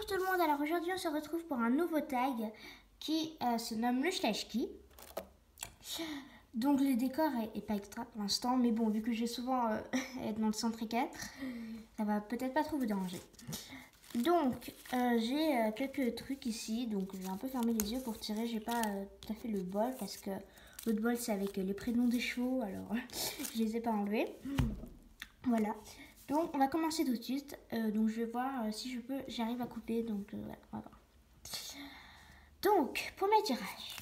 tout le monde, alors aujourd'hui on se retrouve pour un nouveau tag qui se nomme le Schleich-Ski. Donc le décor est pas extra pour l'instant, mais bon, vu que j'ai souvent être dans le centre 4, ça va peut-être pas trop vous déranger. Donc j'ai quelques trucs ici, donc je vais un peu fermer les yeux pour tirer. J'ai pas tout à fait le bol parce que l'autre bol c'est avec les prénoms des chevaux, alors je les ai pas enlevés. Voilà. Donc on va commencer tout de suite. Donc je vais voir si j'arrive à couper. Donc voilà, on va voir. Donc pour mes tirages,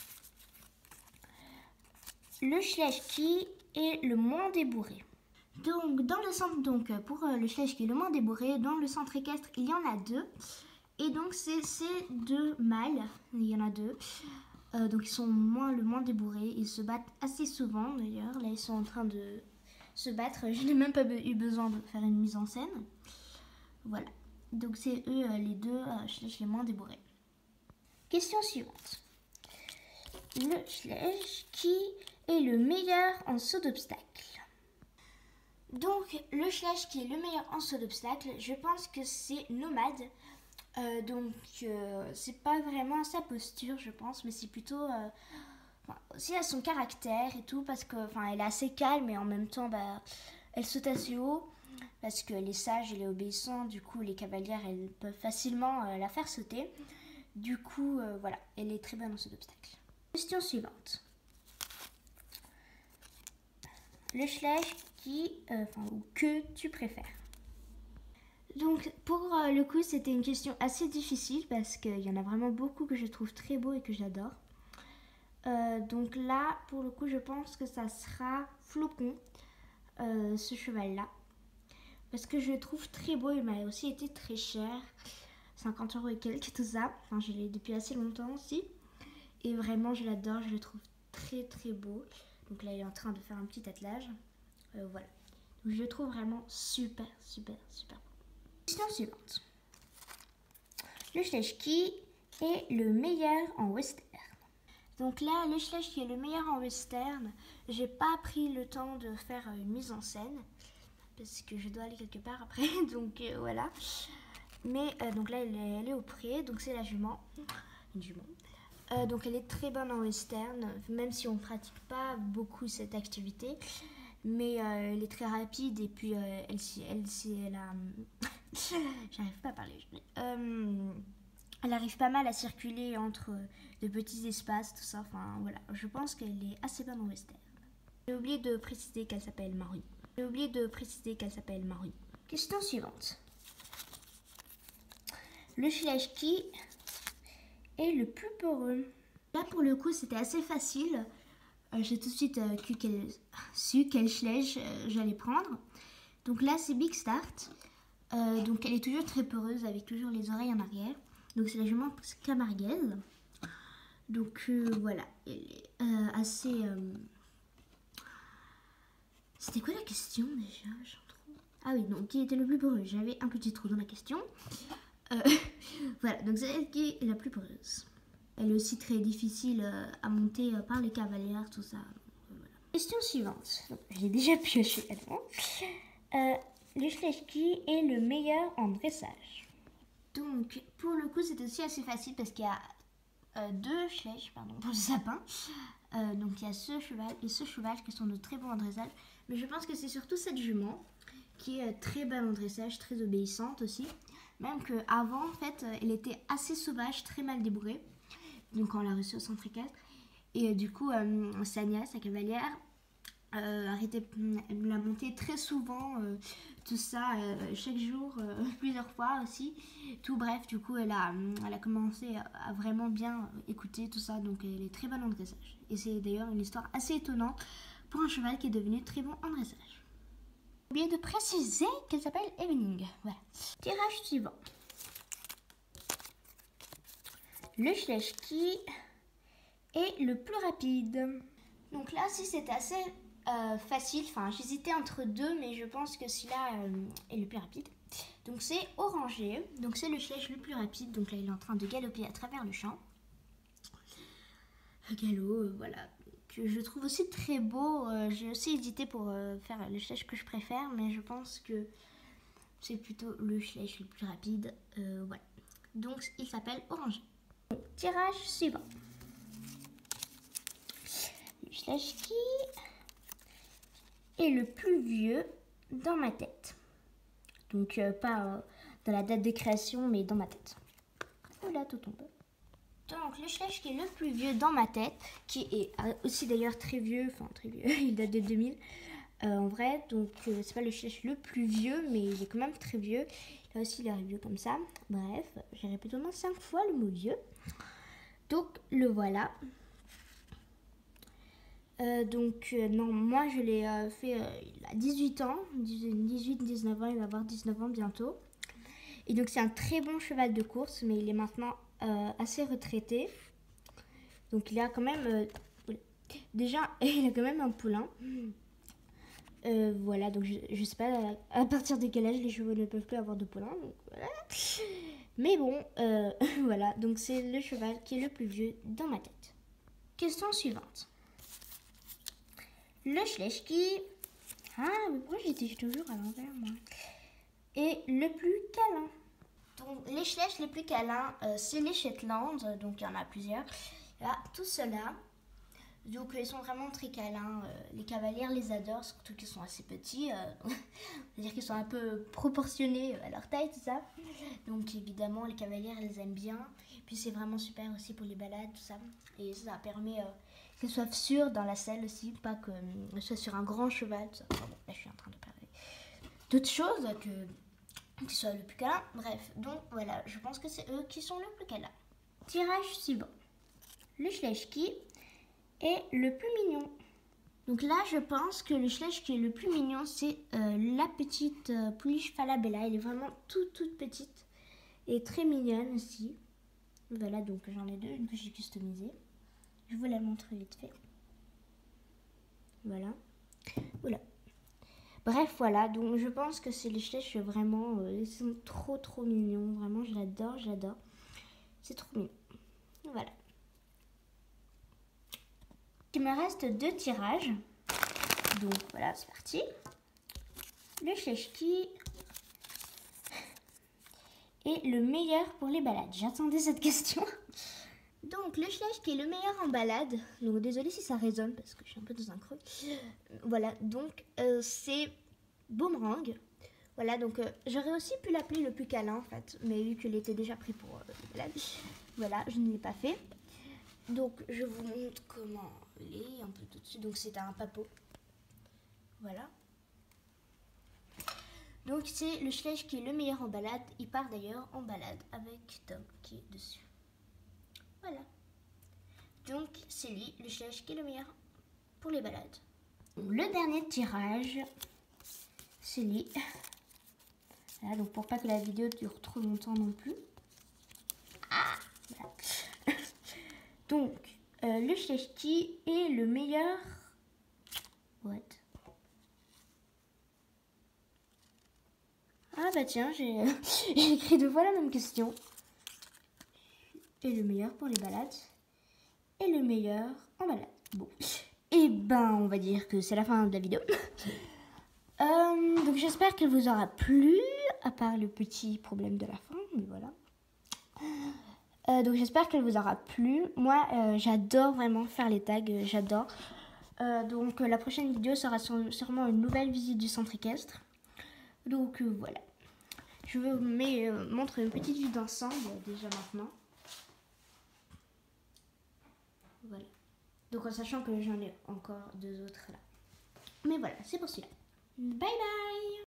le Schleich-Ski est le moins débourré. Donc dans le centre, pour le Schleich-Ski le moins débourré, dans le centre équestre il y en a deux. Et donc c'est ces deux mâles, il y en a deux. Donc ils sont le moins débourrés. Ils se battent assez souvent d'ailleurs. Là ils sont en train de se battre. Je n'ai même pas eu besoin de faire une mise en scène. Voilà. Donc c'est eux les deux Schleich les moins débourrés. Question suivante. Le Schleich qui est le meilleur en saut d'obstacle. Donc le Schleich qui est le meilleur en saut d'obstacle, je pense que c'est Nomade. C'est pas vraiment sa posture je pense, mais c'est plutôt aussi à son caractère et tout, parce que elle est assez calme et en même temps elle saute assez haut parce qu'elle est sage, elle est obéissante. Du coup les cavalières elles peuvent facilement la faire sauter. Du coup voilà, elle est très bonne en saut d'obstacle. Question suivante. Le Schleich ou que tu préfères? Donc pour le coup c'était une question assez difficile parce qu'il y en a vraiment beaucoup que je trouve très beau et que j'adore. Donc là pour le coup je pense que ça sera Flocon, ce cheval là, parce que je le trouve très beau. Il m'a aussi été très cher, 50 € et quelques, tout ça. Enfin je l'ai depuis assez longtemps aussi et vraiment je l'adore, je le trouve très très beau. Donc là il est en train de faire un petit attelage, voilà. Donc je le trouve vraiment super super super beau. Question suivante. Le Schleich-Ski est le meilleur en western. Donc là, le Schleich qui est le meilleur en western, j'ai pas pris le temps de faire une mise en scène parce que je dois aller quelque part après, donc voilà. Mais donc là, elle est au pré, donc c'est la jument, une jument. Donc elle est très bonne en western, même si on pratique pas beaucoup cette activité. Mais elle est très rapide et puis elle a j'arrive pas à parler. Elle arrive pas mal à circuler entre de petits espaces, tout ça. Enfin voilà, je pense qu'elle est assez bonne en western. J'ai oublié de préciser qu'elle s'appelle Marie. Question suivante. Le Schleich-Ski est le plus peureux. Là pour le coup c'était assez facile. J'ai tout de suite su quel Schleich j'allais prendre. Donc là c'est Big Start. Donc elle est toujours très peureuse avec toujours les oreilles en arrière. Donc c'est la jument camarguaise. Donc voilà, elle est assez... C'était quoi la question déjà? Ah oui, donc qui était le plus peureux? J'avais un petit trou dans la question. Voilà, donc c'est elle qui est la plus peureuse. Elle est aussi très difficile à monter par les cavalières, tout ça. Voilà. Question suivante. J'ai déjà pioché avant. Le Schleich-Ski est le meilleur en dressage. Donc pour le coup c'est aussi assez facile parce qu'il y a deux Schleich pour le sapin. Donc il y a ce cheval et ce cheval qui sont de très bons en dressage. Mais je pense que c'est surtout cette jument qui est très bonne en dressage, très obéissante aussi. Même qu'avant en fait elle était assez sauvage, très mal débourrée. Donc quand on l'a reçue au centre 4. Et du coup Sania, sa cavalière, arrêtait de la monter très souvent, tout ça, chaque jour, plusieurs fois aussi. Tout bref, du coup elle a commencé à vraiment bien écouter tout ça, donc elle est très bonne en dressage. Et c'est d'ailleurs une histoire assez étonnante pour un cheval qui est devenu très bon en dressage. J'ai oublié de préciser qu'elle s'appelle Evening. Voilà. Tirage suivant. Le Schleich-Ski est le plus rapide. Donc là, si c'était assez facile, j'hésitais entre deux, mais je pense que celui-là est le plus rapide. Donc c'est Orangé, donc c'est le Schleich le plus rapide. Donc là, il est en train de galoper à travers le champ. Galop, voilà. Que je trouve aussi très beau. J'ai aussi hésité pour faire le Schleich que je préfère, mais je pense que c'est plutôt le Schleich le plus rapide. Voilà. Donc il s'appelle Orangé. Tirage suivant. Le Schleich qui est le plus vieux dans ma tête. Donc pas dans la date de création, mais dans ma tête. Voilà, tout tombe. Donc le Schleich qui est le plus vieux dans ma tête, qui est aussi d'ailleurs très vieux, il date de 2000 en vrai. Donc c'est pas le Schleich le plus vieux, mais il est quand même très vieux. Là aussi il est vieux comme ça. Bref, j'ai répété au moins 5 fois le mot vieux. Donc le voilà. Non, moi je l'ai fait il a 18 ans, 18-19 ans, il va avoir 19 ans bientôt. Et donc c'est un très bon cheval de course, mais il est maintenant assez retraité. Donc il a quand même, déjà il a quand même un poulain. Voilà, donc je sais pas à partir de quel âge les chevaux ne peuvent plus avoir de poulain. Donc voilà. Mais bon, voilà, donc c'est le cheval qui est le plus vieux dans ma tête. Question suivante. Le Schleich qui... Ah, mais pourquoi j'étais toujours à l'envers, moi? Et le plus câlin. Donc, les Schleich les plus câlins, c'est les Shetland. Donc, il y en a plusieurs. Là, tout cela. Donc, ils sont vraiment très câlins. Les cavalières les adorent, surtout qu'ils sont assez petits. C'est-à-dire qu'ils sont un peu proportionnés à leur taille, tout ça. Donc, évidemment, les cavalières les aiment bien. Puis, c'est vraiment super aussi pour les balades, tout ça. Et ça permet... qu'elle soit sûre dans la selle aussi, pas qu'elle soit sur un grand cheval. Tout ça. Enfin bon, là je suis en train de parler d'autres choses qui soient le plus câlin. Bref, donc voilà, je pense que c'est eux qui sont le plus câlins. Tirage suivant. Le Schleich qui est le plus mignon. Donc là, je pense que le Schleich qui est le plus mignon, c'est la petite pouliche Falabella. Elle est vraiment toute petite et très mignonne aussi. Voilà, donc j'en ai deux, une que j'ai customisée. Je vous la montre vite fait. Voilà. Voilà. Bref, voilà. Donc, je pense que c'est les Schleich vraiment... ils sont trop mignons. Vraiment, je l'adore. C'est trop mignon. Voilà. Il me reste 2 tirages. Donc, voilà, c'est parti. Le Schleich qui est le meilleur pour les balades. J'attendais cette question. Donc, le Schleich qui est le meilleur en balade. Donc, désolée si ça résonne parce que je suis un peu dans un creux. Voilà, donc c'est Boomerang. Voilà, donc j'aurais aussi pu l'appeler le plus câlin en fait. Mais vu qu'il était déjà pris pour les balades, voilà, je ne l'ai pas fait. Donc, je vous montre comment il est un peu tout dessus. Donc, c'est un papot. Voilà. Donc, c'est le Schleich qui est le meilleur en balade. Il part d'ailleurs en balade avec Tom qui est dessus. Voilà. Donc, c'est lui, le Schleich, qui est le meilleur pour les balades. Le dernier tirage, c'est lui. Voilà, donc pour pas que la vidéo dure trop longtemps non plus. Ah, voilà. Donc, le Schleich qui est le meilleur... What? Ah bah tiens, j'ai écrit 2 fois la même question. Et le meilleur pour les balades. Et le meilleur en balade. Bon. Et ben, on va dire que c'est la fin de la vidéo. Donc j'espère qu'elle vous aura plu, à part le petit problème de la fin, mais voilà. Donc j'espère qu'elle vous aura plu. Moi, j'adore vraiment faire les tags, j'adore. Donc la prochaine vidéo sera sûrement une nouvelle visite du centre équestre. Donc voilà. Je vous montre une petite vue d'ensemble déjà maintenant. Voilà. Donc en sachant que j'en ai encore 2 autres là. Mais voilà, c'est pour celui-là. Bye bye!